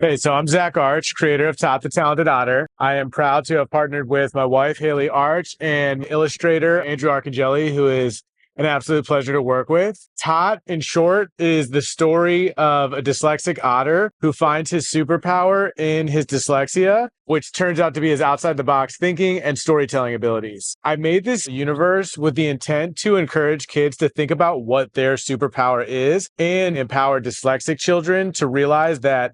Hey, so I'm Zach Arch, creator of Top the Talented Otter. I am proud to have partnered with my wife, Haley Arch, and illustrator Andrew Arcangeli, who is an absolute pleasure to work with. Tot, in short, is the story of a dyslexic otter who finds his superpower in his dyslexia, which turns out to be his outside the box thinking and storytelling abilities. I made this universe with the intent to encourage kids to think about what their superpower is and empower dyslexic children to realize that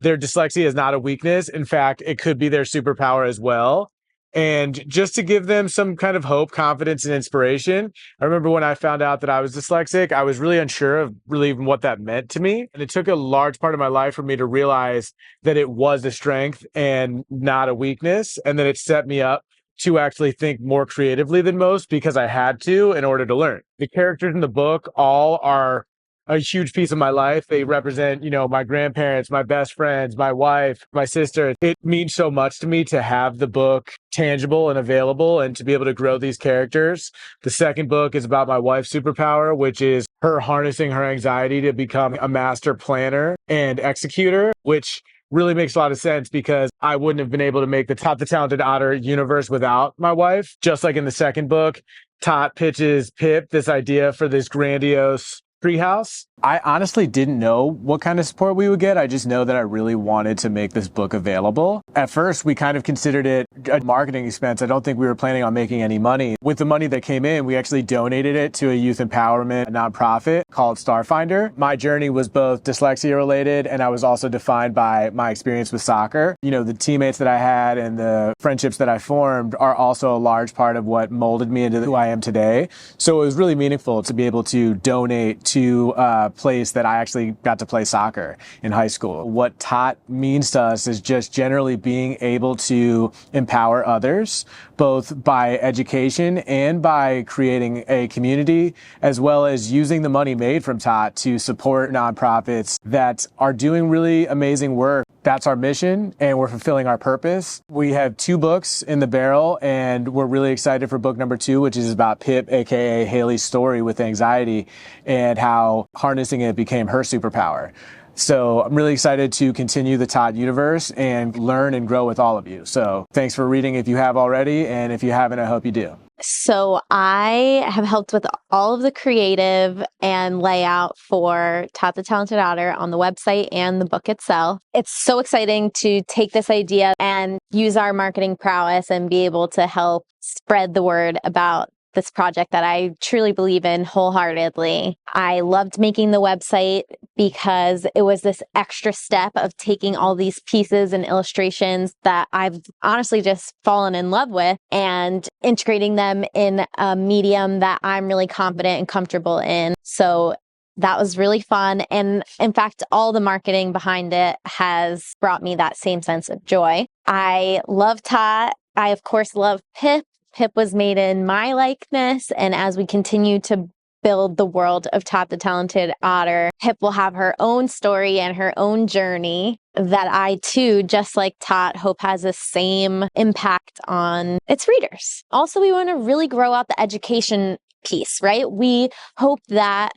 their dyslexia is not a weakness. In fact, it could be their superpower as well. And just to give them some kind of hope, confidence, and inspiration. I remember when I found out that I was dyslexic, I was really unsure of really even what that meant to me. And it took a large part of my life for me to realize that it was a strength and not a weakness. And that it set me up to actually think more creatively than most because I had to in order to learn. The characters in the book all are a huge piece of my life. They represent, my grandparents, my best friends, my wife, my sister. It means so much to me to have the book tangible and available and to be able to grow these characters. The second book is about my wife's superpower, which is her harnessing her anxiety to become a master planner and executor, which really makes a lot of sense because I wouldn't have been able to make the Top the Talented Otter universe without my wife. Just like in the second book, Tot pitches Pip this idea for this grandiose treehouse. I honestly didn't know what kind of support we would get. I just know that I really wanted to make this book available. At first, we kind of considered it a marketing expense. I don't think we were planning on making any money. With the money that came in, we actually donated it to a youth empowerment nonprofit called Starfinder. My journey was both dyslexia related, and I was also defined by my experience with soccer. The teammates that I had and the friendships that I formed are also a large part of what molded me into who I am today. So it was really meaningful to be able to donate to place that I actually got to play soccer in high school. What Tot means to us is just generally being able to empower others, both by education and by creating a community, as well as using the money made from Tot to support nonprofits that are doing really amazing work. That's our mission, and we're fulfilling our purpose. We have 2 books in the barrel, and we're really excited for book number 2, which is about Pip, aka Haley's story with anxiety, and how harnessing it became her superpower. So I'm really excited to continue the Tot universe and learn and grow with all of you. So thanks for reading if you have already, and if you haven't, I hope you do. So I have helped with all of the creative and layout for Tot the Talented Otter on the website and the book itself. It's so exciting to take this idea and use our marketing prowess and be able to help spread the word about this project that I truly believe in wholeheartedly. I loved making the website because it was this extra step of taking all these pieces and illustrations that I've honestly just fallen in love with and integrating them in a medium that I'm really confident and comfortable in. So that was really fun. And in fact, all the marketing behind it has brought me that same sense of joy. I love Tot. I, of course, love Pip. Pip was made in my likeness, and as we continue to build the world of Tot the Talented Otter, Pip will have her own story and her own journey that I too, just like Tot, hope has the same impact on its readers. Also, we want to really grow out the education piece, right? We hope that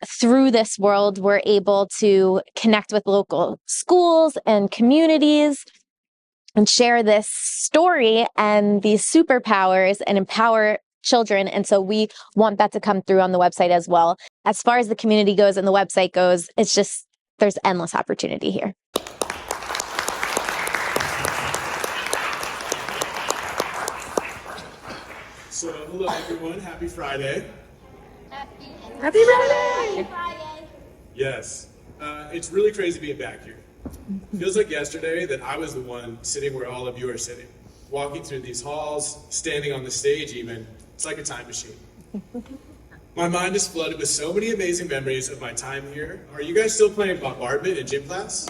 through this world, we're able to connect with local schools and communities and share this story and these superpowers and empower children. And so we want that to come through on the website as well. As far as the community goes and the website goes, it's just, there's endless opportunity here. So, hello everyone, happy Friday. Happy Friday! Yes, it's really crazy being back here. Feels like yesterday that I was the one sitting where all of you are sitting, walking through these halls, standing on the stage even. It's like a time machine. My mind is flooded with so many amazing memories of my time here. Are you guys still playing bombardment in gym class?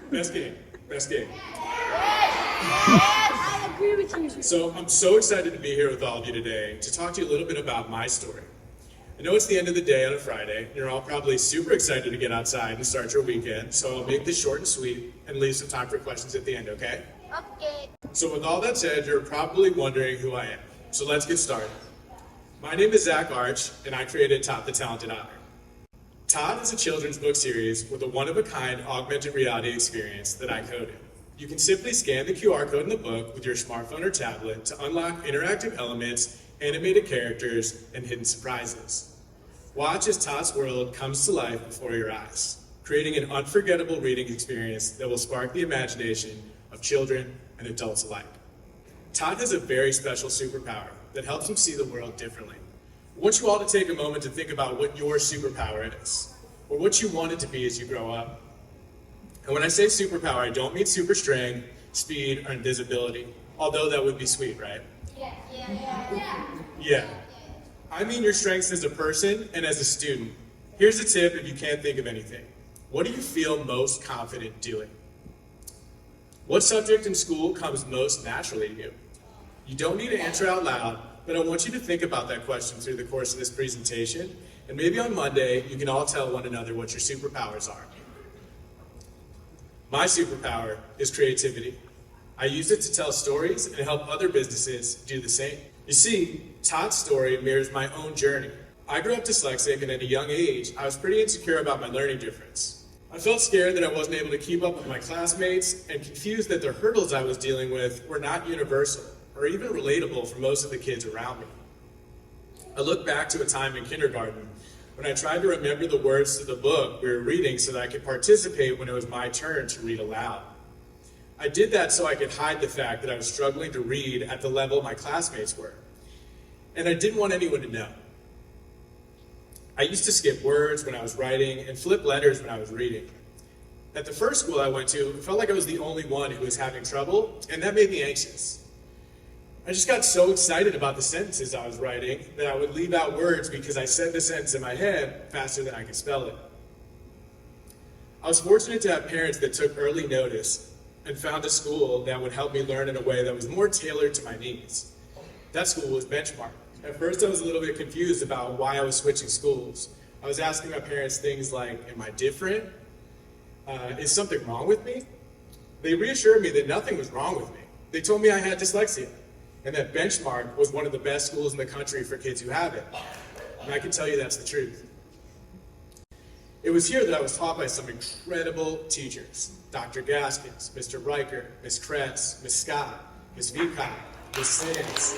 Best game, best game. I agree with you. So I'm so excited to be here with all of you today to talk to you a little bit about my story. I know it's the end of the day on a Friday. You're all probably super excited to get outside and start your weekend, so I'll make this short and sweet and leave some time for questions at the end, okay? Okay. So with all that said, you're probably wondering who I am. So let's get started. My name is Zach Arch, and I created Top the Talented Otter. Todd is a children's book series with a one-of-a-kind augmented reality experience that I coded. You can simply scan the QR code in the book with your smartphone or tablet to unlock interactive elements, animated characters, and hidden surprises. Watch as Todd's world comes to life before your eyes, creating an unforgettable reading experience that will spark the imagination of children and adults alike. Todd has a very special superpower that helps him see the world differently. I want you all to take a moment to think about what your superpower is, or what you want it to be as you grow up. And when I say superpower, I don't mean super strength, speed, or invisibility, although that would be sweet, right? Yeah. I mean your strengths as a person and as a student. Here's a tip if you can't think of anything. What do you feel most confident doing? What subject in school comes most naturally to you? You don't need to answer out loud, but I want you to think about that question through the course of this presentation, and maybe on Monday you can all tell one another what your superpowers are. My superpower is creativity. I use it to tell stories and help other businesses do the same. You see, Todd's story mirrors my own journey. I grew up dyslexic, and at a young age, I was pretty insecure about my learning difference. I felt scared that I wasn't able to keep up with my classmates and confused that the hurdles I was dealing with were not universal or even relatable for most of the kids around me. I look back to a time in kindergarten when I tried to remember the words to the book we were reading so that I could participate when it was my turn to read aloud. I did that so I could hide the fact that I was struggling to read at the level my classmates were, and I didn't want anyone to know. I used to skip words when I was writing and flip letters when I was reading. At the first school I went to, it felt like I was the only one who was having trouble, and that made me anxious. I just got so excited about the sentences I was writing that I would leave out words because I said the sentence in my head faster than I could spell it. I was fortunate to have parents that took early notice and found a school that would help me learn in a way that was more tailored to my needs. That school was Benchmark. At first I was a little bit confused about why I was switching schools. I was asking my parents things like, am I different? Is something wrong with me? They reassured me that nothing was wrong with me. They told me I had dyslexia, and that Benchmark was one of the best schools in the country for kids who have it. And I can tell you that's the truth. It was here that I was taught by some incredible teachers. Dr. Gaskins, Mr. Riker, Ms. Kretz, Ms. Scott, Ms. Vicock, Ms. Sands.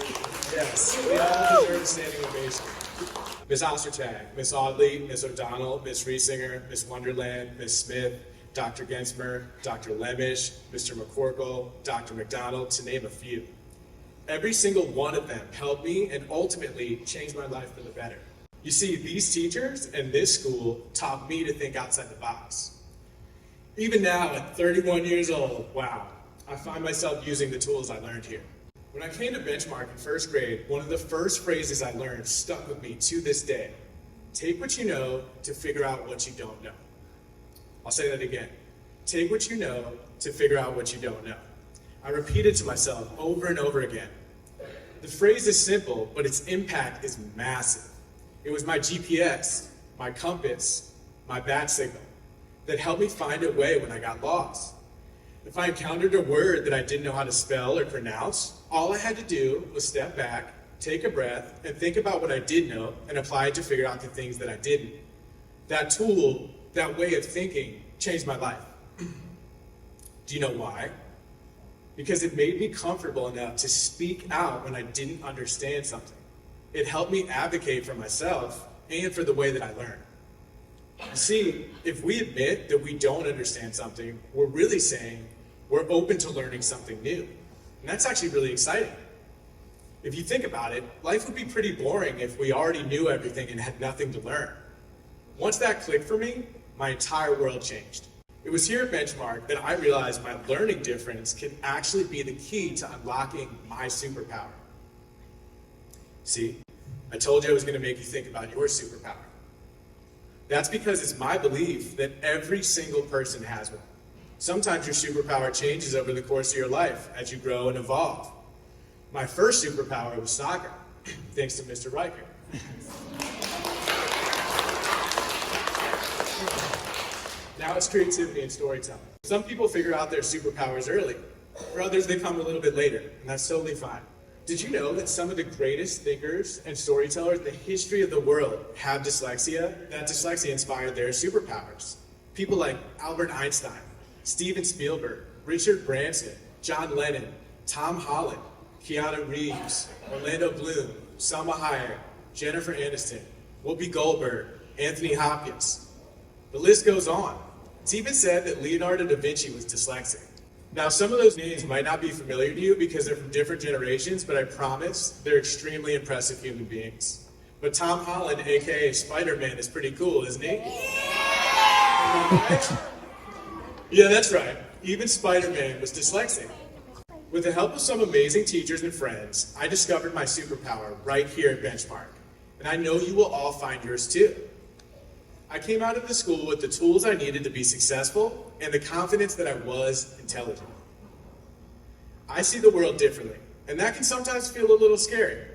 Yes, they all deserve a standing ovation. Ms. Ostertag, Ms. Audley, Ms. O'Donnell, Ms. Riesinger, Ms. Wonderland, Ms. Smith, Dr. Gensmer, Dr. Lemish, Mr. McCorkle, Dr. McDonald, to name a few. Every single one of them helped me and ultimately changed my life for the better. You see, these teachers and this school taught me to think outside the box. Even now, at 31 years old, wow, I find myself using the tools I learned here. When I came to Benchmark in first grade, one of the first phrases I learned stuck with me to this day. Take what you know to figure out what you don't know. I'll say that again. Take what you know to figure out what you don't know. I repeated to myself over and over again. The phrase is simple, but its impact is massive. It was my GPS, my compass, my bat signal that helped me find a way when I got lost. If I encountered a word that I didn't know how to spell or pronounce, all I had to do was step back, take a breath, and think about what I did know and apply it to figure out the things that I didn't. That tool, that way of thinking, changed my life. Do you know why? Because it made me comfortable enough to speak out when I didn't understand something. It helped me advocate for myself and for the way that I learn. You see, if we admit that we don't understand something, we're really saying we're open to learning something new. And that's actually really exciting. If you think about it, life would be pretty boring if we already knew everything and had nothing to learn. Once that clicked for me, my entire world changed. It was here at Benchmark that I realized my learning difference can actually be the key to unlocking my superpower. See, I told you I was going to make you think about your superpower. That's because it's my belief that every single person has one. Sometimes your superpower changes over the course of your life as you grow and evolve. My first superpower was soccer, thanks to Mr. Riker. Now it's creativity and storytelling. Some people figure out their superpowers early. For others, they come a little bit later, and that's totally fine. Did you know that some of the greatest thinkers and storytellers in the history of the world have dyslexia? That dyslexia inspired their superpowers. People like Albert Einstein, Steven Spielberg, Richard Branson, John Lennon, Tom Holland, Keanu Reeves, Orlando Bloom, Salma Hayek, Jennifer Aniston, Whoopi Goldberg, Anthony Hopkins. The list goes on. It's even said that Leonardo da Vinci was dyslexic. Now, some of those names might not be familiar to you because they're from different generations, but I promise they're extremely impressive human beings. But Tom Holland, aka Spider-Man, is pretty cool, isn't he? Yeah, that's right. Even Spider-Man was dyslexic. With the help of some amazing teachers and friends, I discovered my superpower right here at Benchmark. And I know you will all find yours too. I came out of the school with the tools I needed to be successful and the confidence that I was intelligent. I see the world differently, and that can sometimes feel a little scary.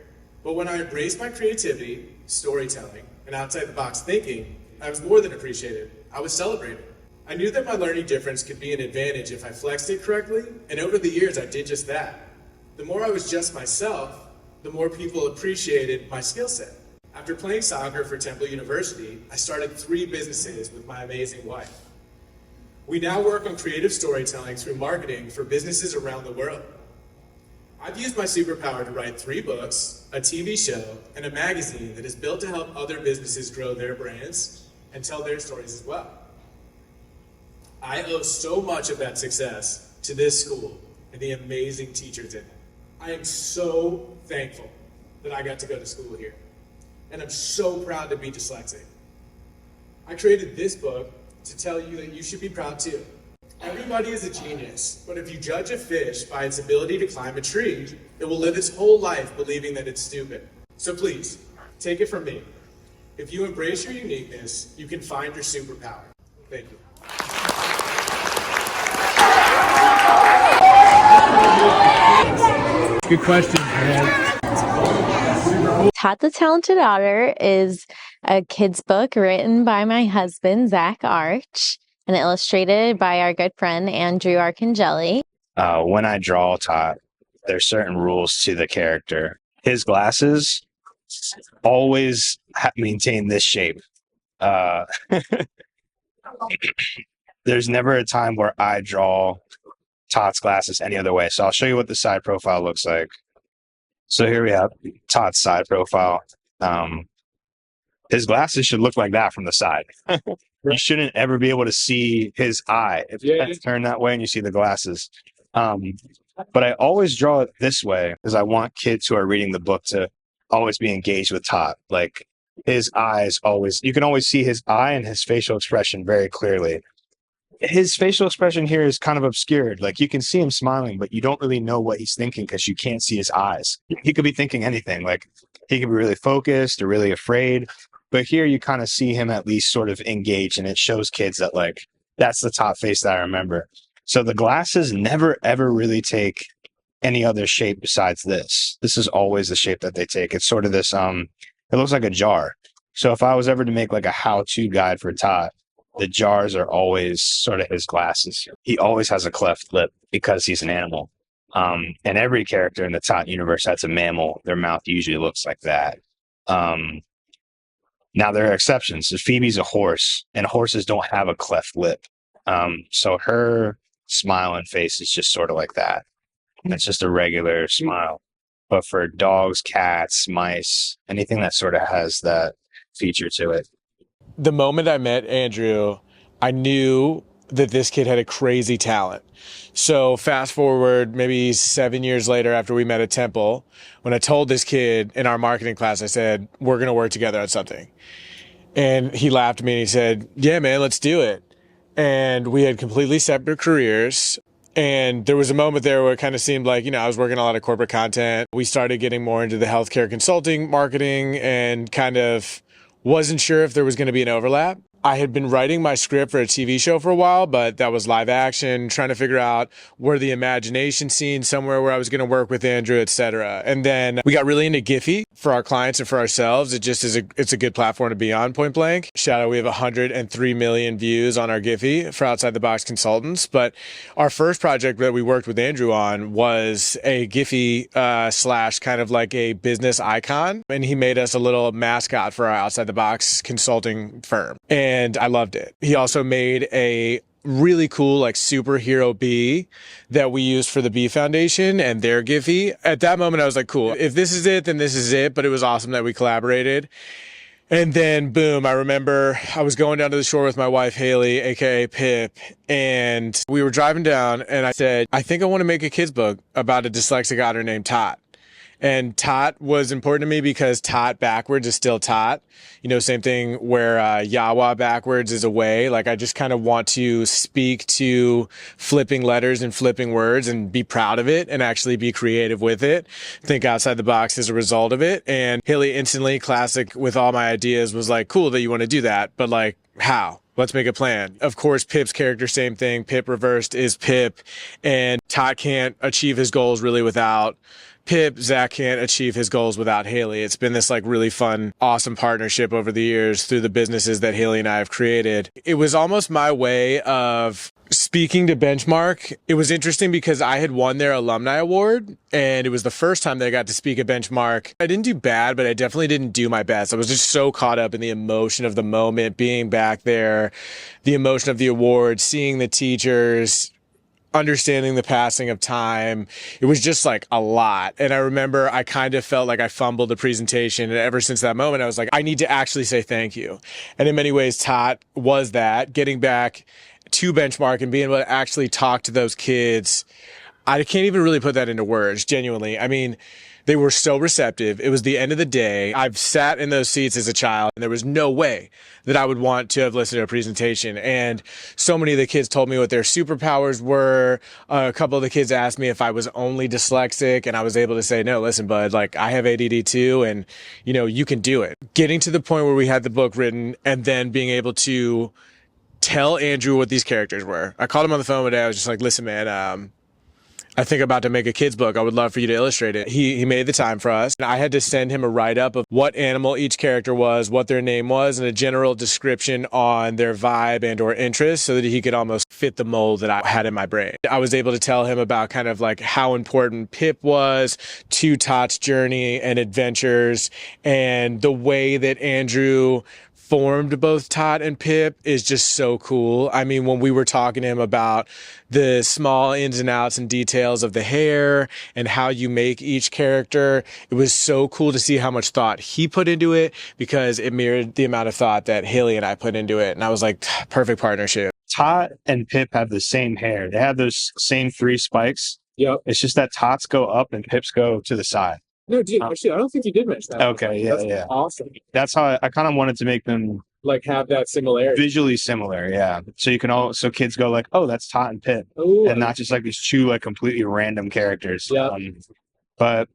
But when I embraced my creativity, storytelling, and outside-the-box thinking, I was more than appreciated. I was celebrated. I knew that my learning difference could be an advantage if I flexed it correctly, and over the years I did just that. The more I was just myself, the more people appreciated my skill set. After playing soccer for Temple University, I started 3 businesses with my amazing wife. We now work on creative storytelling through marketing for businesses around the world. I've used my superpower to write 3 books, a TV show, and a magazine that is built to help other businesses grow their brands and tell their stories as well. I owe so much of that success to this school and the amazing teachers in it. I am so thankful that I got to go to school here. And I'm so proud to be dyslexic. I created this book to tell you that you should be proud too. Everybody is a genius, but if you judge a fish by its ability to climb a tree, it will live its whole life believing that it's stupid. So please, take it from me. If you embrace your uniqueness, you can find your superpower. Thank you. Good question, man. Todd the Talented Otter is a kid's book written by my husband, Zach Arch, and illustrated by our good friend, Andrew Arcangeli. When I draw Todd, there's certain rules to the character. His glasses always maintain this shape. There's never a time where I draw Todd's glasses any other way. So I'll show you what the side profile looks like. So here we have Todd's side profile. His glasses should look like that from the side. You shouldn't ever be able to see his eye if it's turned that way and you see the glasses. But I always draw it this way because I want kids who are reading the book to always be engaged with Todd. Like his eyes always, you can always see his eye and his facial expression very clearly. His facial expression here is kind of obscured. Like you can see him smiling, but you don't really know what he's thinking because you can't see his eyes. He could be thinking anything. Like he could be really focused or really afraid. But here you kind of see him at least sort of engaged, and it shows kids that like that's the top face that I remember. So the glasses never ever really take any other shape besides this. This is always the shape that they take. It's sort of this it looks like a jar. So if I was ever to make like a how-to guide for Todd, the jars are always sort of his glasses. He always has a cleft lip because he's an animal. And every character in the Todd universe that's a mammal, their mouth usually looks like that. Now, there are exceptions. So Phoebe's a horse, and horses don't have a cleft lip. So her smile and face is just sort of like that. It's just a regular smile. But for dogs, cats, mice, anything that sort of has that feature to it. The moment I met Andrew, I knew that this kid had a crazy talent. So fast forward maybe 7 years later after we met at Temple, when I told this kid in our marketing class, I said, we're going to work together on something. And he laughed at me and he said, yeah, man, let's do it. And we had completely separate careers. And there was a moment there where it kind of seemed like, I was working a lot of corporate content. We started getting more into the healthcare consulting marketing and kind of wasn't sure if there was going to be an overlap. I had been writing my script for a TV show for a while, but that was live action, trying to figure out where the imagination scene, somewhere where I was going to work with Andrew, etc. And then we got really into Giphy for our clients and for ourselves. It's a good platform to be on, point blank. Shout out, we have 103 million views on our Giphy for Outside the Box Consultants. But our first project that we worked with Andrew on was a Giphy slash kind of like a business icon. And he made us a little mascot for our Outside the Box consulting firm. And I loved it. He also made a really cool like superhero bee that we used for the Bee Foundation and their Giphy. At that moment, I was like, cool, if this is it, then this is it. But it was awesome that we collaborated. And then boom, I remember I was going down to the shore with my wife, Haley, aka Pip, and we were driving down and I said, I think I want to make a kid's book about a dyslexic otter named Tot. And Tot was important to me because Tot backwards is still Tot. You know, same thing where yawA backwards is away. Like I just kind of want to speak to flipping letters and flipping words and be proud of it and actually be creative with it. Think outside the box as a result of it. And Haley instantly, classic with all my ideas, was like, cool that you want to do that, but like how? Let's make a plan. Of course, Pip's character, same thing. Pip reversed is Pip, and Tot can't achieve his goals really without Pip. Zach can't achieve his goals without Haley. It's been this like really fun, awesome partnership over the years through the businesses that Haley and I have created. It was almost my way of speaking to Benchmark. It was interesting because I had won their alumni award and it was the first time that I got to speak at Benchmark. I didn't do bad, but I definitely didn't do my best. I was just so caught up in the emotion of the moment, being back there, the emotion of the award, seeing the teachers, understanding the passing of time. It was just like a lot. And I remember I kind of felt like I fumbled the presentation. And ever since that moment, I was like, I need to actually say thank you. And in many ways, Tot was that, getting back to Benchmark and being able to actually talk to those kids. I can't even really put that into words, genuinely. I mean, they were so receptive. It was the end of the day. I've sat in those seats as a child, and there was no way that I would want to have listened to a presentation. And so many of the kids told me what their superpowers were. A couple of the kids asked me if I was only dyslexic, and I was able to say, no, listen, bud, like I have ADD too, and you know, you can do it. Getting to the point where we had the book written and then being able to tell Andrew what these characters were. I called him on the phone one day. I was just like, listen, man, I think I'm about to make a kid's book. I would love for you to illustrate it. He made the time for us. And I had to send him a write-up of what animal each character was, what their name was, and a general description on their vibe and or interest so that he could almost fit the mold that I had in my brain. I was able to tell him about kind of like how important Pip was to Tot's journey and adventures, and the way that Andrew formed both Tot and Pip is just so cool. I mean, when we were talking to him about the small ins and outs and details of the hair and how you make each character, it was so cool to see how much thought he put into it because it mirrored the amount of thought that Haley and I put into it. And I was like, perfect partnership. Tot and Pip have the same hair. They have those same 3 spikes. Yep. It's just that Tots go up and Pips go to the side. No, dude, actually, I don't think you did mention that. Okay, yeah, yeah. Awesome. That's how I kind of wanted to make them like have that similarity. Visually similar, yeah. So you can so kids go like, oh, that's Tot and Pip. Ooh, and not just like these 2 like completely random characters. Yeah. But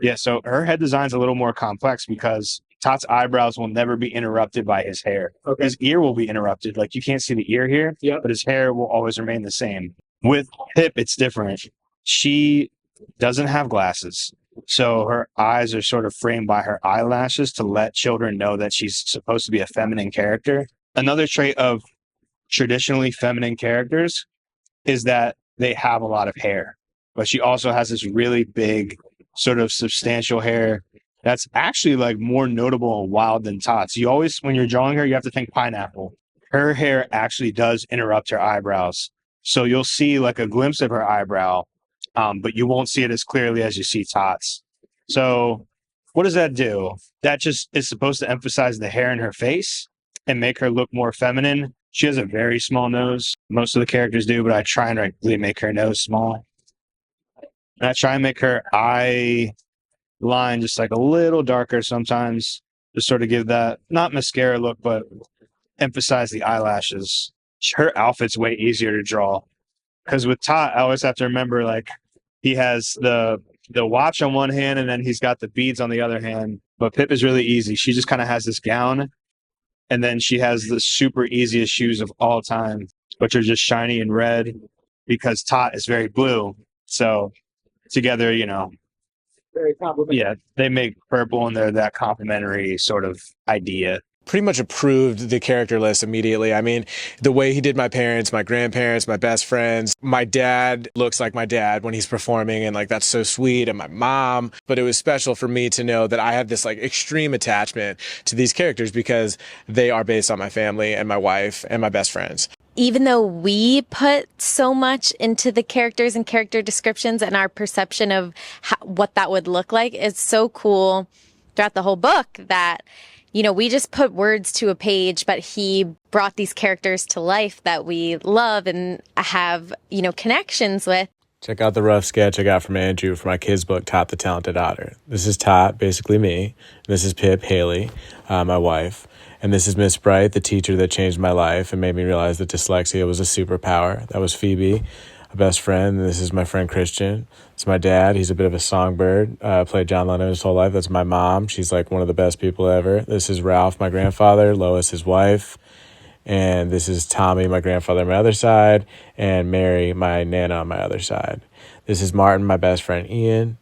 yeah, so her head design's a little more complex because Tot's eyebrows will never be interrupted by his hair. Okay. His ear will be interrupted. Like you can't see the ear here, but his hair will always remain the same. With Pip, it's different. She doesn't have glasses. So her eyes are sort of framed by her eyelashes to let children know that she's supposed to be a feminine character. Another trait of traditionally feminine characters is that they have a lot of hair, but she also has this really big sort of substantial hair that's actually like more notable and wild than Tot's. You always, when you're drawing her, you have to think pineapple. Her hair actually does interrupt her eyebrows. So you'll see like a glimpse of her eyebrow, but you won't see it as clearly as you see Tots. So what does that do? That just is supposed to emphasize the hair in her face and make her look more feminine. She has a very small nose. Most of the characters do, but I try and really make her nose small. And I try and make her eye line just like a little darker sometimes to sort of give that, not mascara look, but emphasize the eyelashes. Her outfit's way easier to draw. Because with Tot, I always have to remember, like, he has the watch on one hand and then he's got the beads on the other hand. But Pip is really easy. She just kind of has this gown And then she has the super easiest shoes of all time, which are just shiny and red because Tot is very blue. So together, Very complimentary. yeah, they make purple and they're that complementary sort of idea. Pretty much approved the character list immediately. I mean, the way he did my parents, my grandparents, my best friends. My dad looks like my dad when he's performing, and like that's so sweet. And my mom. But it was special for me to know that I have this like extreme attachment to these characters because they are based on my family and my wife and my best friends. Even though we put so much into the characters and character descriptions and our perception of what that would look like, it's so cool throughout the whole book that, we just put words to a page, but he brought these characters to life that we love and have, connections with. Check out the rough sketch I got from Andrew for my kids' book, Tot the Talented Otter. This is Tot, basically me. This is Pip, Haley, my wife. And this is Miss Bright, the teacher that changed my life and made me realize that dyslexia was a superpower. That was Phoebe, a best friend. And this is my friend Christian. It's my dad. He's a bit of a songbird. Played John Lennon his whole life. That's my mom. She's like one of the best people ever. This is Ralph, my grandfather. Lois, his wife. And this is Tommy, my grandfather on my other side. And Mary, my nana on my other side. This is Martin, my best friend Ian.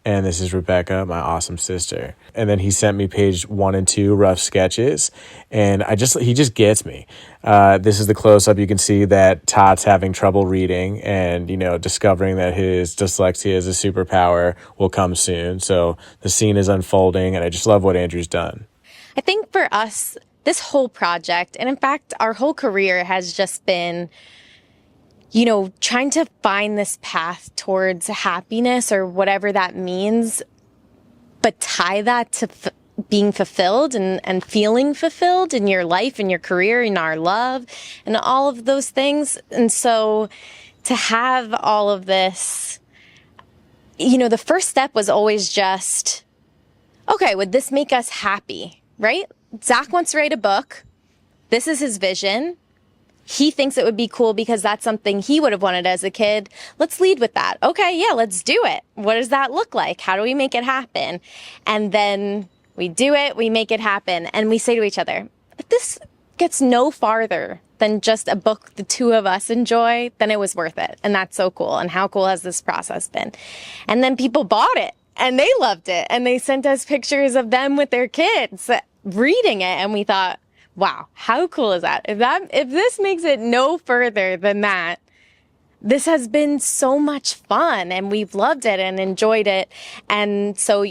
And this is Rebecca, my awesome sister. And then he sent me page 1 and 2 rough sketches. And he just gets me. This is the close-up. You can see that Tot's having trouble reading and, discovering that his dyslexia is a superpower will come soon. So the scene is unfolding, and I just love what Andrew's done. I think for us, this whole project, and in fact, our whole career has just been trying to find this path towards happiness or whatever that means, but tie that to being fulfilled and feeling fulfilled in your life, in your career, in our love, and all of those things. And so to have all of this, the first step was always just, okay, would this make us happy, right? Zach wants to write a book. This is his vision. He thinks it would be cool because that's something he would have wanted as a kid. Let's lead with that. Okay, yeah, let's do it. What does that look like? How do we make it happen? And then we do it, we make it happen. And we say to each other, if this gets no farther than just a book the two of us enjoy, then it was worth it. And that's so cool. And how cool has this process been? And then people bought it and they loved it. And they sent us pictures of them with their kids reading it. And we thought, wow, how cool is that? If this makes it no further than that, this has been so much fun and we've loved it and enjoyed it. And so,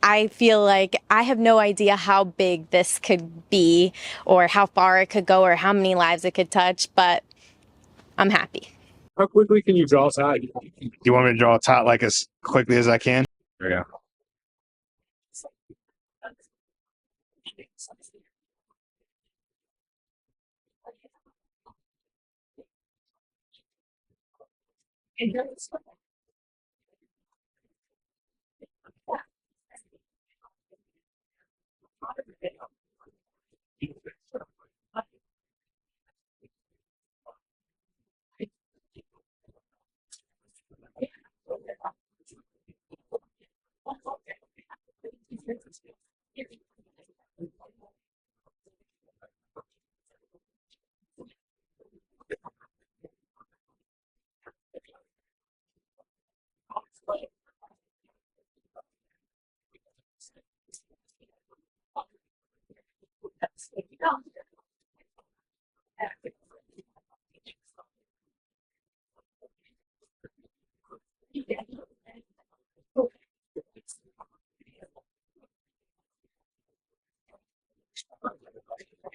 I feel like I have no idea how big this could be or how far it could go or how many lives it could touch, but I'm happy. How quickly can you draw Tot? You want me to draw a Tot like as quickly as I can? There we go.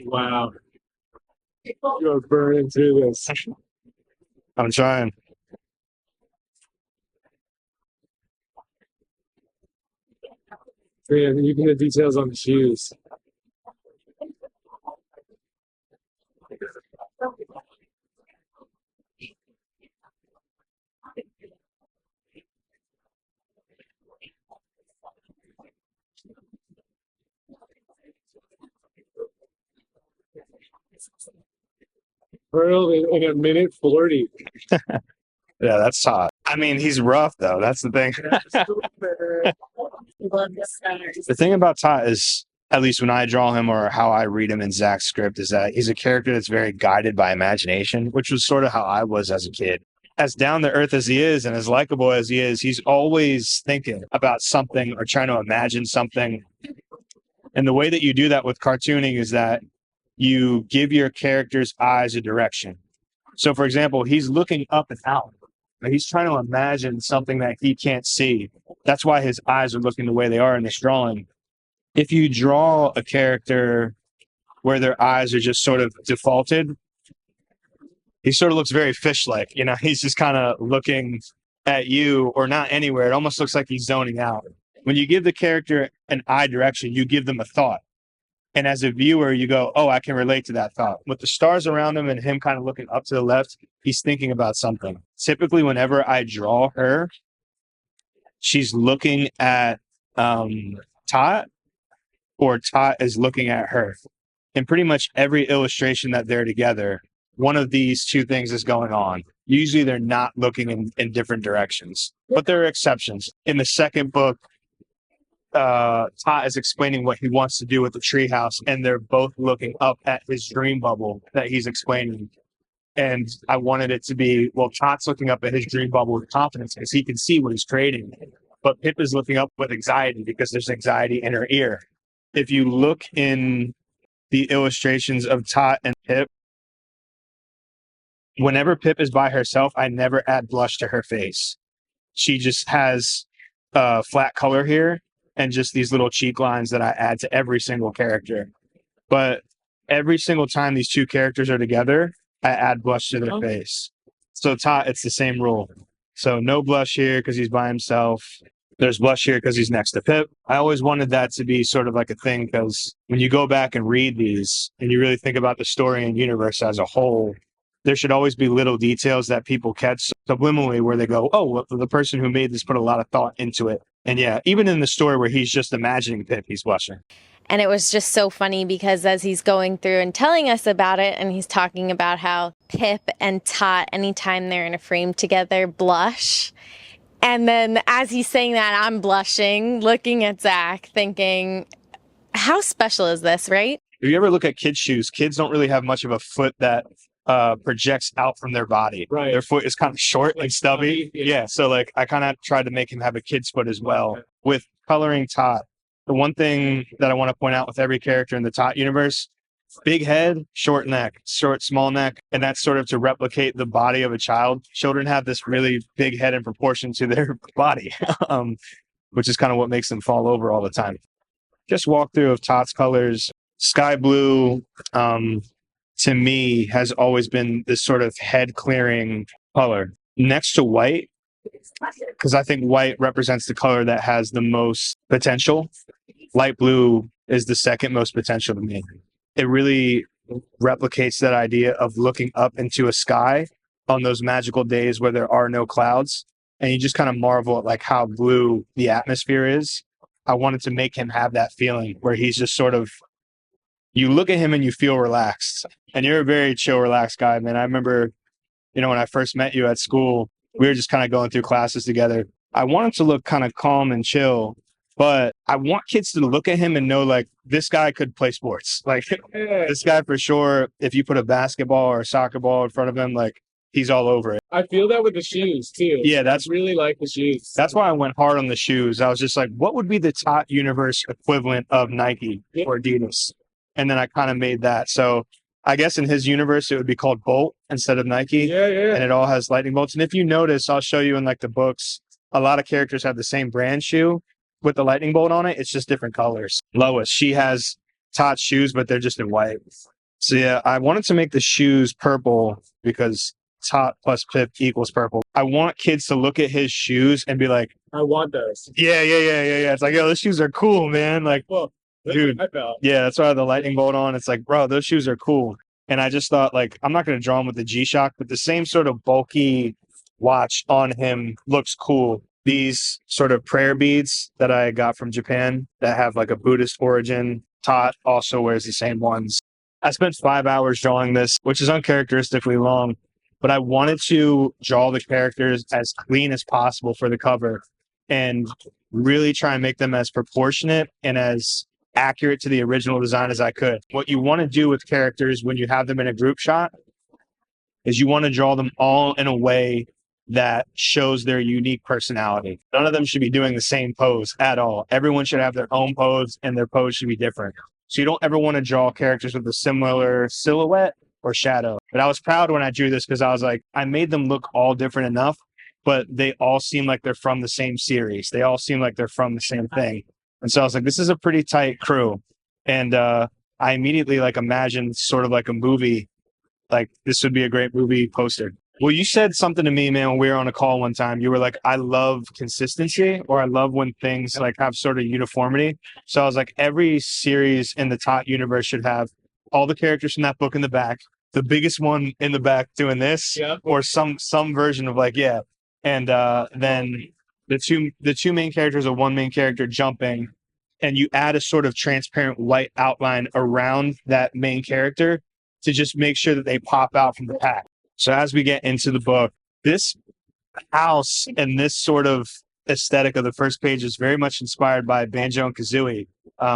Wow. You're burning through this. I'm trying. Man, even the details on the shoes. Pearl in a minute 40. Yeah, that's Tot. I mean, he's rough though. That's the thing. The thing about Tot is at least when I draw him or how I read him in Zach's script, is that he's a character that's very guided by imagination, which was sort of how I was as a kid. As down to earth as he is and as likable as he is, he's always thinking about something or trying to imagine something. And the way that you do that with cartooning is that you give your character's eyes a direction. So, for example, he's looking up and out. He's trying to imagine something that he can't see. That's why his eyes are looking the way they are in this drawing. If you draw a character where their eyes are just sort of defaulted, he sort of looks very fish-like. You know, he's just kind of looking at you or not anywhere. It almost looks like he's zoning out. When you give the character an eye direction, you give them a thought. And as a viewer, you go, oh, I can relate to that thought. With the stars around him and him kind of looking up to the left, he's thinking about something. Typically, whenever I draw her, she's looking at Tot, or Tot is looking at her. In pretty much every illustration that they're together, one of these two things is going on. Usually they're not looking in different directions, but there are exceptions. In the second book, Tot is explaining what he wants to do with the treehouse, and they're both looking up at his dream bubble that he's explaining. And I wanted it to be, well, Tot's looking up at his dream bubble with confidence because he can see what he's creating. But Pip is looking up with anxiety because there's anxiety in her ear. If you look in the illustrations of Tot and Pip, whenever Pip is by herself, I never add blush to her face. She just has flat color here and just these little cheek lines that I add to every single character. But every single time these two characters are together, I add blush to their face. So Tot, it's the same rule. So no blush here because he's by himself. There's blush here because he's next to Pip. I always wanted that to be sort of like a thing because when you go back and read these and you really think about the story and universe as a whole, there should always be little details that people catch subliminally where they go, oh, well, the person who made this put a lot of thought into it. And yeah, even in the story where he's just imagining Pip, he's blushing. And it was just so funny because as he's going through and telling us about it, and he's talking about how Pip and Tot, anytime they're in a frame together, blush. And then as he's saying that, I'm blushing, looking at Zach, thinking, how special is this, right? If you ever look at kids' shoes, kids don't really have much of a foot that projects out from their body. Right. Their foot is kind of short and stubby. Yeah. So like I kind of tried to make him have a kid's foot as well. Okay. With coloring Tot, the one thing that I want to point out with every character in the Tot universe, big head, short neck, short, small neck. And that's sort of to replicate the body of a child. Children have this really big head in proportion to their body, which is kind of what makes them fall over all the time. Just walk through of Tot's colors. Sky blue, to me, has always been this sort of head clearing color next to white, because I think white represents the color that has the most potential. Light blue is the second most potential to me. It really replicates that idea of looking up into a sky on those magical days where there are no clouds. And you just kind of marvel at like how blue the atmosphere is. I wanted to make him have that feeling where he's just sort of, you look at him and you feel relaxed. And you're a very chill, relaxed guy, man. I remember, when I first met you at school, we were just kind of going through classes together. I want him to look kind of calm and chill, but I want kids to look at him and know, like, this guy could play sports. Like, this guy for sure, if you put a basketball or a soccer ball in front of him, like, he's all over it. I feel that with the shoes, too. Yeah, that's really like the shoes. That's why I went hard on the shoes. I was just like, what would be the Tot universe equivalent of Nike or Adidas? And then I kind of made that. So I guess in his universe, it would be called Bolt instead of Nike. Yeah. And it all has lightning bolts. And if you notice, I'll show you in like the books, a lot of characters have the same brand shoe with the lightning bolt on it. It's just different colors. Lois, she has Tot shoes, but they're just in white. So yeah, I wanted to make the shoes purple because Tot plus Pip equals purple. I want kids to look at his shoes and be like, I want those. Yeah. It's like, yo, those shoes are cool, man. Like, well, dude, yeah, that's why I have the lightning bolt on. It's like, bro, those shoes are cool. And I just thought, like, I'm not going to draw him with the G-Shock, but the same sort of bulky watch on him looks cool. These sort of prayer beads that I got from Japan that have like a Buddhist origin, Tot also wears the same ones. I spent 5 hours drawing this, which is uncharacteristically long, but I wanted to draw the characters as clean as possible for the cover and really try and make them as proportionate and as accurate to the original design as I could. What you want to do with characters when you have them in a group shot is you want to draw them all in a way that shows their unique personality. None of them should be doing the same pose at all. Everyone should have their own pose, and their pose should be different. So you don't ever want to draw characters with a similar silhouette or shadow. But I was proud when I drew this because I was like, I made them look all different enough, but they all seem like they're from the same series. They all seem like they're from the same thing. And so I was like, this is a pretty tight crew. And I immediately like imagined sort of like a movie, like this would be a great movie poster. Well, you said something to me, man, when we were on a call one time. You were like, I love consistency, or I love when things like have sort of uniformity. So I was like, every series in the Tot universe should have all the characters from that book in the back, the biggest one in the back doing this, or some version of like, yeah. And then the two main characters or one main character jumping, and you add a sort of transparent white outline around that main character to just make sure that they pop out from the pack. So as we get into the book, this house and this sort of aesthetic of the first page is very much inspired by Banjo and Kazooie,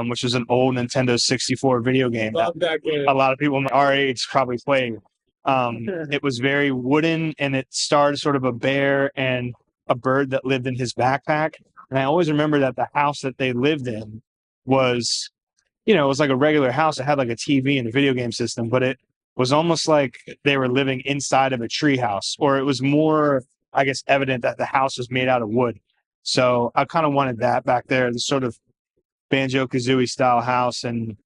which is an old Nintendo 64 video game that a lot of people our age probably played. It was very wooden, and it starred sort of a bear and a bird that lived in his backpack. And I always remember that the house that they lived in was, it was like a regular house. It had like a TV and a video game system, but it was almost like they were living inside of a tree house, or it was more, I guess, evident that the house was made out of wood. So I kind of wanted that back there, the sort of Banjo-Kazooie style house. And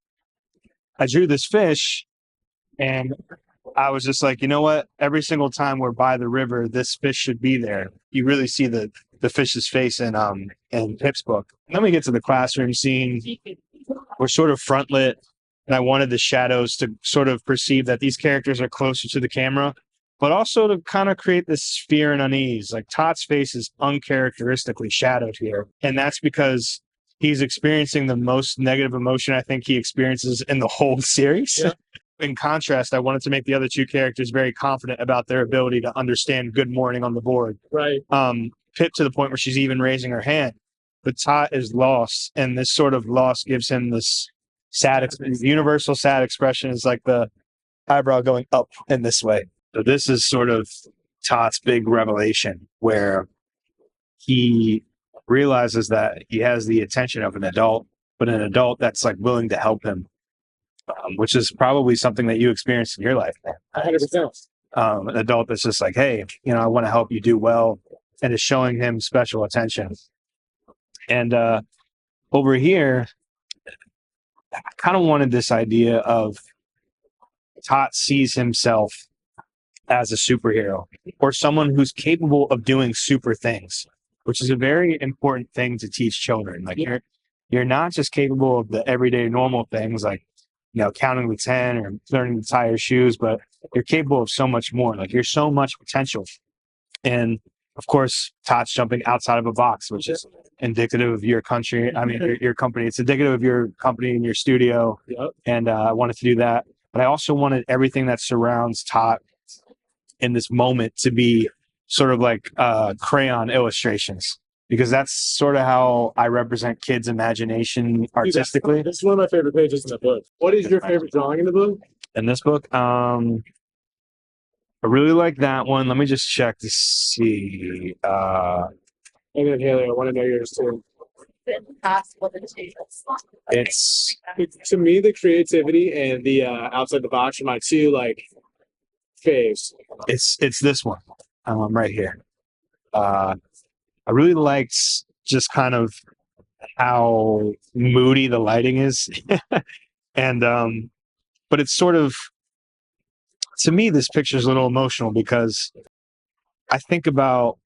I drew this fish, and I was just like, you know what? Every single time we're by the river, this fish should be there. You really see the fish's face in Pip's book. And then we get to the classroom scene. We're sort of front lit, and I wanted the shadows to sort of perceive that these characters are closer to the camera, but also to kind of create this fear and unease. Like Tot's face is uncharacteristically shadowed here, and that's because he's experiencing the most negative emotion I think he experiences in the whole series. Yeah. In contrast, I wanted to make the other two characters very confident about their ability to understand good morning on the board. Right. Pip to the point where she's even raising her hand. But Tot is lost, and this sort of loss gives him this universal sad expression is like the eyebrow going up in this way. So this is sort of Tot's big revelation, where he realizes that he has the attention of an adult, but an adult that's like willing to help him, which is probably something that you experienced in your life. 100%. An adult that's just like, hey, I want to help you do well, and is showing him special attention. And over here, I kind of wanted this idea of Tot sees himself as a superhero, or someone who's capable of doing super things, which is a very important thing to teach children. Like you're not just capable of the everyday normal things like, counting to 10 or learning to tie your shoes, but you're capable of so much more. Like you're so much potential. And of course, Tot's jumping outside of a box, which is indicative of your country. I mean, your company. It's indicative of your company and your studio. Yep. And I wanted to do that. But I also wanted everything that surrounds Tot in this moment to be sort of like crayon illustrations, because that's sort of how I represent kids' imagination artistically. This is one of my favorite pages in the book. What is your favorite drawing in the book? In this book? I really like that one. Let me just check to see. And then Haley, I want to know yours too. It's to me, the creativity and the outside the box are my two faves. It's this one right here. I really liked just kind of how moody the lighting is, and but it's sort of, to me, this picture is a little emotional because I think about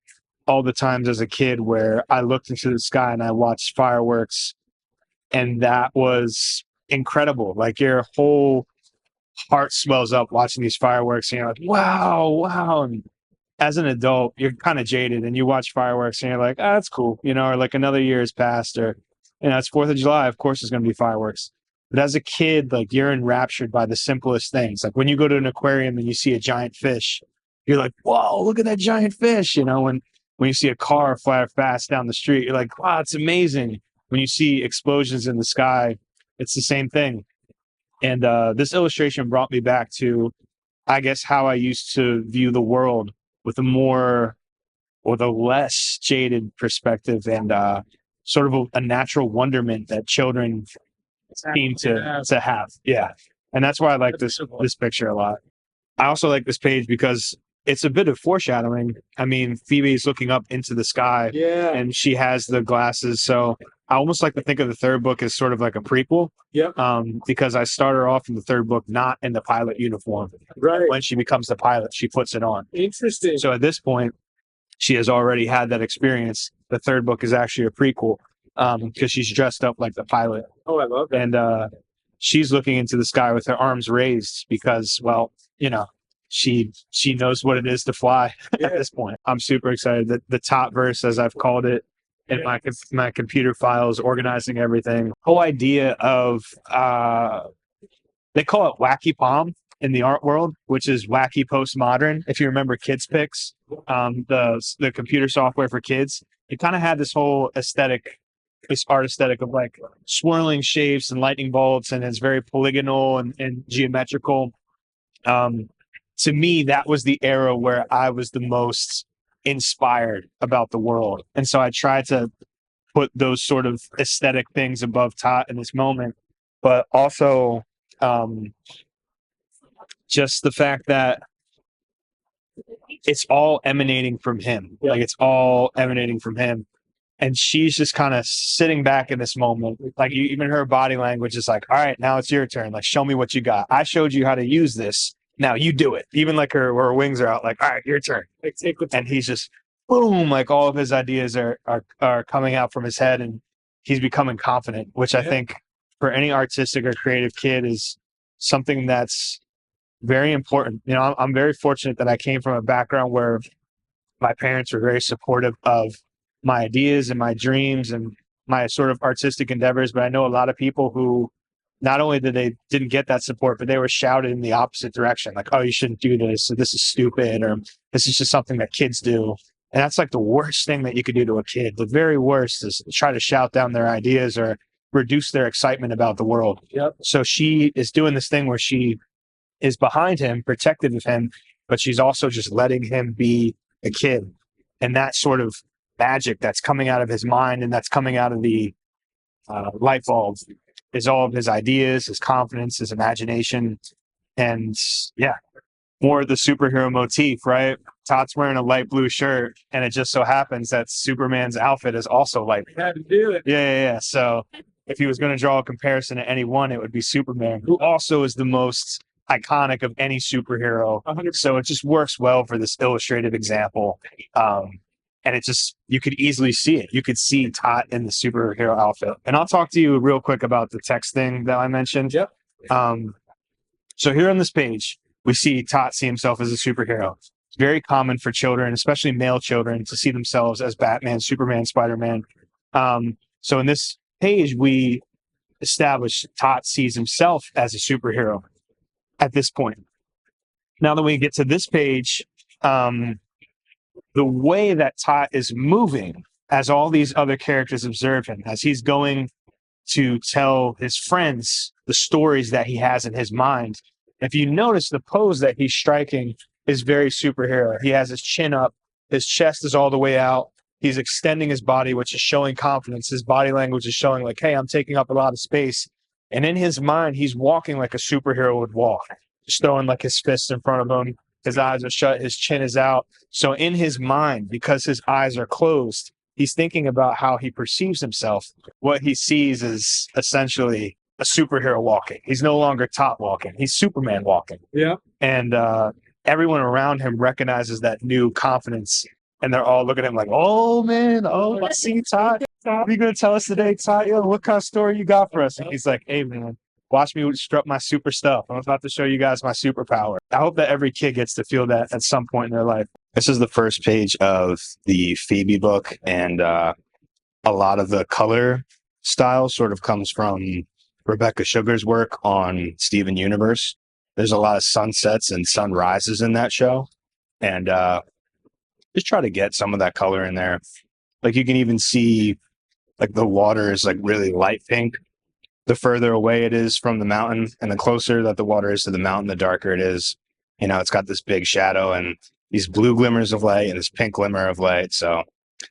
all the times as a kid where I looked into the sky and I watched fireworks, and that was incredible. Like your whole heart swells up watching these fireworks, and you're like, wow. And as an adult, you're kind of jaded, and you watch fireworks and you're like, that's cool, or like another year has passed, or, it's 4th of July, of course there's going to be fireworks. But as a kid, like you're enraptured by the simplest things. Like when you go to an aquarium and you see a giant fish, you're like, whoa, look at that giant fish. When you see a car fly fast down the street, you're like, wow, it's amazing. When you see explosions in the sky, It's the same thing. And this illustration brought me back to, I guess, how I used to view the world with a less jaded perspective and sort of a natural wonderment that children seem to have. Yeah. And that's why I like this picture a lot. I also like this page because it's a bit of foreshadowing. I mean, Phoebe is looking up into the sky, and she has the glasses. So I almost like to think of the third book as sort of like a prequel. Yep. Because I start her off in the third book not in the pilot uniform. Right. When she becomes the pilot, she puts it on. Interesting. So at this point, she has already had that experience. The third book is actually a prequel because she's dressed up like the pilot. Oh, I love that. And she's looking into the sky with her arms raised because, well, she knows what it is to fly at this point. I'm super excited that the top verse, as I've called it in my computer files, organizing everything. Whole idea of they call it wacky palm in the art world, which is wacky postmodern. If you remember Kids Pix, the computer software for kids, it kind of had this whole aesthetic, this art aesthetic of like swirling shapes and lightning bolts, and it's very polygonal and geometrical. To me, that was the era where I was the most inspired about the world. And so I tried to put those sort of aesthetic things above Tot in this moment, but also just the fact that it's all emanating from him. Yeah. Like it's all emanating from him. And she's just kind of sitting back in this moment. Like even her body language is like, all right, now it's your turn. Like, show me what you got. I showed you how to use this. Now you do it. Even like her wings are out, like, all right, your turn. And he's just boom, like all of his ideas are coming out from his head, and he's becoming confident, which I think for any artistic or creative kid is something that's very important. I'm very fortunate that I came from a background where my parents were very supportive of my ideas and my dreams and my sort of artistic endeavors. But I know a lot of people who not only didn't get that support, but they were shouted in the opposite direction. Like, oh, you shouldn't do this. Or, this is stupid. Or this is just something that kids do. And that's like the worst thing that you could do to a kid. The very worst is try to shout down their ideas or reduce their excitement about the world. Yep. So she is doing this thing where she is behind him, protective of him, but she's also just letting him be a kid. And that sort of magic that's coming out of his mind and that's coming out of the light bulb is all of his ideas, his confidence, his imagination. And yeah, more of the superhero motif, right? Tot's wearing a light blue shirt, and it just so happens that Superman's outfit is also light blue. Had to do it. Yeah. So if he was going to draw a comparison to any one, it would be Superman, who also is the most iconic of any superhero. 100%. So it just works well for this illustrative example. And it just, you could easily see it. You could see Tot in the superhero outfit. And I'll talk to you real quick about the text thing that I mentioned. Yep. So here on this page, we see Tot see himself as a superhero. It's very common for children, especially male children, to see themselves as Batman, Superman, Spider-Man. So in this page, we establish Tot sees himself as a superhero at this point. Now that we get to this page, the way that Tot is moving as all these other characters observe him, as he's going to tell his friends the stories that he has in his mind. If you notice, the pose that he's striking is very superhero. He has his chin up, his chest is all the way out. He's extending his body, which is showing confidence. His body language is showing like, hey, I'm taking up a lot of space. And in his mind, he's walking like a superhero would walk, just throwing like his fists in front of him. His eyes are shut, his chin is out. So in his mind, because his eyes are closed, he's thinking about how he perceives himself. What he sees is essentially a superhero walking. He's no longer Tot walking. He's Superman walking. Yeah. And everyone around him recognizes that new confidence. And they're all looking at him like, oh, man, oh, I see Tot. What are you going to tell us today, Tot? Yo, what kind of story you got for us? And he's like, hey, man, watch me strut my super stuff. I'm about to show you guys my superpower. I hope that every kid gets to feel that at some point in their life. This is the first page of the Phoebe book, and a lot of the color style sort of comes from Rebecca Sugar's work on Steven Universe. There's a lot of sunsets and sunrises in that show, and just try to get some of that color in there. Like you can even see like the water is like really light pink. the further away it is from the mountain, and the closer that the water is to the mountain, the darker it is. It's got this big shadow and these blue glimmers of light and this pink glimmer of light. So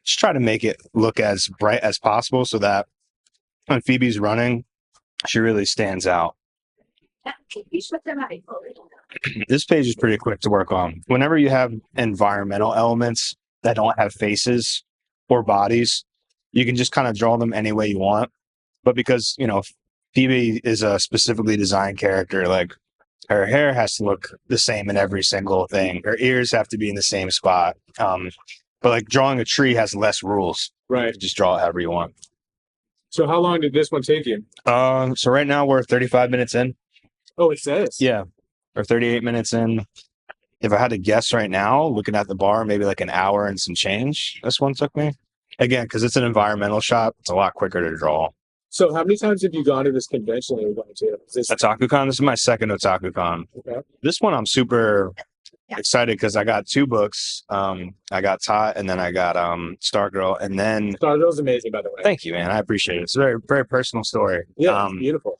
just try to make it look as bright as possible so that when Phoebe's running, she really stands out. This page is pretty quick to work on. Whenever you have environmental elements that don't have faces or bodies, you can just kind of draw them any way you want. But because, Phoebe is a specifically designed character, like her hair has to look the same in every single thing. Her ears have to be in the same spot. But like drawing a tree has less rules. Right. Just draw it however you want. So how long did this one take you? So right now we're 35 minutes in. Oh, it says. Yeah. Or 38 minutes in. If I had to guess right now, looking at the bar, maybe like an hour and some change this one took me. Again, because it's an environmental shot, it's a lot quicker to draw. So how many times have you gone to this convention that you're going to? OtakuCon? This is my second OtakuCon. Okay. This one I'm super excited because I got 2 books. I got Tot and then I got Stargirl. And then Stargirl's amazing, by the way. Thank you, man. I appreciate it. It's a very, very personal story. Yeah, it's beautiful.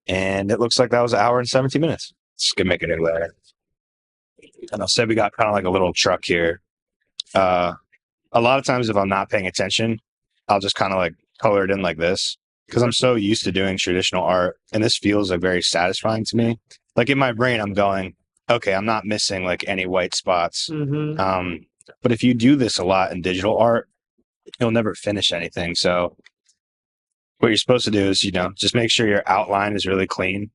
And it looks like that was an hour and 17 minutes. Just gonna make it any later. And I'll say we got kind of like a little truck here. A lot of times if I'm not paying attention, I'll just kind of like color it in like this because I'm so used to doing traditional art, and this feels like very satisfying to me. Like in my brain, I'm going, okay, I'm not missing like any white spots. Mm-hmm. But if you do this a lot in digital art, you'll never finish anything. So what you're supposed to do is, just make sure your outline is really clean,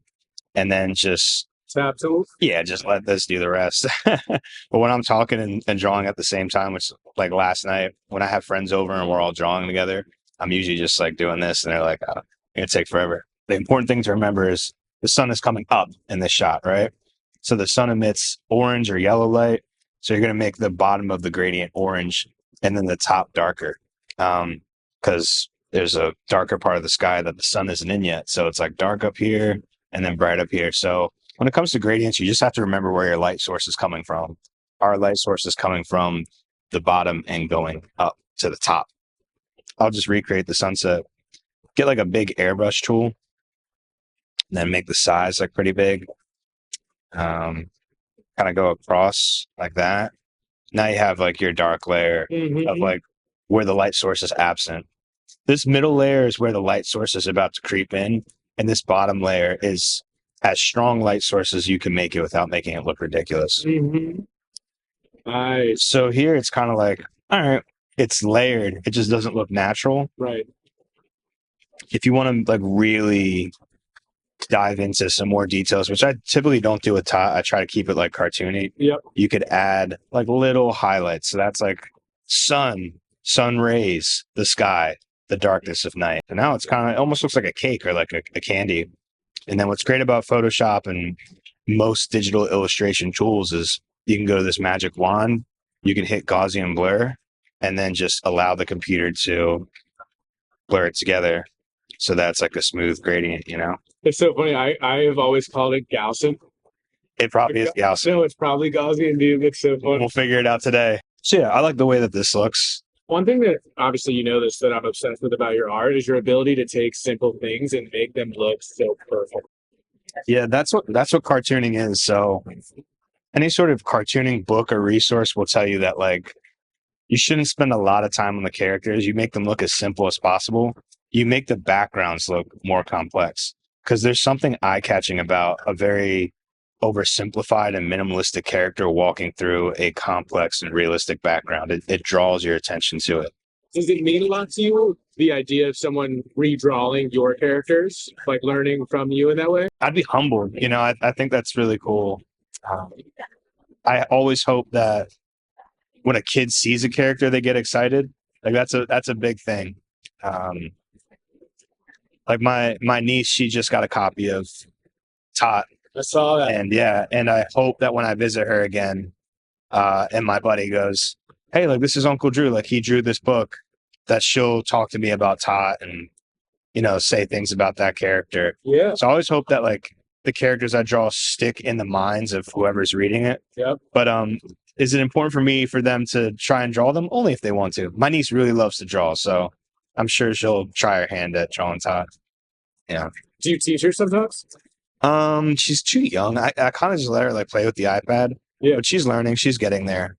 and then just tap tools. Yeah, just let this do the rest. But when I'm talking and drawing at the same time, which like last night when I have friends over and we're all drawing together, I'm usually just like doing this, and they're like, "Oh, it's gonna take forever." The important thing to remember is the sun is coming up in this shot, right? So the sun emits orange or yellow light. So you're gonna make the bottom of the gradient orange and then the top darker, because there's a darker part of the sky that the sun isn't in yet. So it's like dark up here and then bright up here. So when it comes to gradients, you just have to remember where your light source is coming from. Our light source is coming from the bottom and going up to the top. I'll just recreate the sunset. Get like a big airbrush tool, and then make the size like pretty big. Kind of go across like that. Now you have like your dark layer of like where the light source is absent. This middle layer is where the light source is about to creep in, and this bottom layer is as strong light source as you can make it without making it look ridiculous. Nice. So here it's kind of like, all right, it's layered. It just doesn't look natural. Right. If you want to like really dive into some more details, which I typically don't do with Tot, I try to keep it like cartoony. Yep. You could add like little highlights. So that's like sun rays, the sky, the darkness of night. And now it's kind of almost looks like a cake or like a candy. And then what's great about Photoshop and most digital illustration tools is you can go to this magic wand, you can hit Gaussian blur, and then just allow the computer to blur it together. So that's like a smooth gradient, It's so funny. I have always called it Gaussian. It probably is Gaussian. No, it's probably Gaussian, dude. It's so funny. We'll figure it out today. So yeah, I like the way that this looks. One thing that obviously this that I'm obsessed with about your art is your ability to take simple things and make them look so perfect. Yeah, that's what cartooning is. So any sort of cartooning book or resource will tell you that like you shouldn't spend a lot of time on the characters. You make them look as simple as possible. You make the backgrounds look more complex because there's something eye-catching about a very oversimplified and minimalistic character walking through a complex and realistic background. It draws your attention to it. Does it mean a lot to you, the idea of someone redrawing your characters, like learning from you in that way? I'd be humbled. I think that's really cool. I always hope that when a kid sees a character, they get excited. Like that's a big thing. Like my niece, she just got a copy of Tot. I saw that. And I hope that when I visit her again, and my buddy goes, "Hey, like this is Uncle Drew. Like he drew this book," that she'll talk to me about Tot and say things about that character. Yeah. So I always hope that like the characters I draw stick in the minds of whoever's reading it. Yep. But is it important for me for them to try and draw them? Only if they want to. My niece really loves to draw, so I'm sure she'll try her hand at drawing Tot. Yeah. Do you teach her sometimes? She's too young. I kind of just let her like play with the iPad. Yeah. But she's learning. She's getting there.